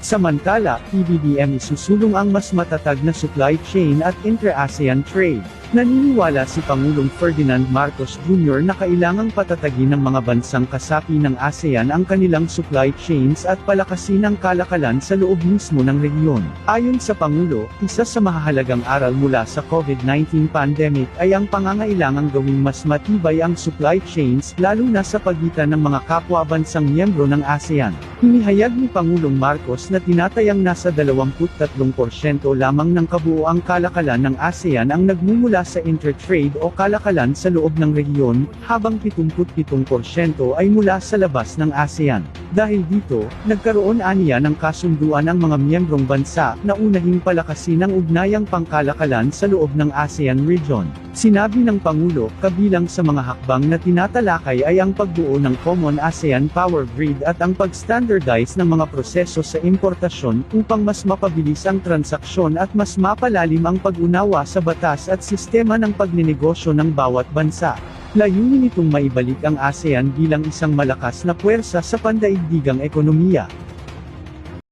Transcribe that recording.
Samantala, PBBM isusulong ang mas matatag na supply chain at intra-ASEAN trade. Naniniwala si Pangulong Ferdinand Marcos Jr. na kailangang patatagin ng mga bansang kasapi ng ASEAN ang kanilang supply chains at palakasin ang kalakalan sa loob mismo ng rehiyon. Ayon sa Pangulo, isa sa mahahalagang aral mula sa COVID-19 pandemic ay ang pangangailangang gawing mas matibay ang supply chains, lalo na sa pagitan ng mga kapwa-bansang miyembro ng ASEAN. Inihayag ni Pangulong Marcos na tinatayang nasa 23% lamang ng kabuoang kalakalan ng ASEAN ang nagmumula sa intertrade o kalakalan sa loob ng rehiyon, habang 77% ay mula sa labas ng ASEAN. Dahil dito, nagkaroon aniya ng kasunduan ang mga miyembrong bansa na unahing palakasin ang ugnayang pangkalakalan sa loob ng ASEAN region. Sinabi ng Pangulo, kabilang sa mga hakbang na tinatalakay ay ang pagbuo ng Common ASEAN Power Grid at ang pag-standardize ng mga proseso sa importasyon upang mas mapabilis ang transaksyon at mas mapalalim ang pag-unawa sa batas at sistema ng pagnenegosyo ng bawat bansa. Layunin nitong maibalik ang ASEAN bilang isang malakas na puwersa sa pandaigdigang ekonomiya.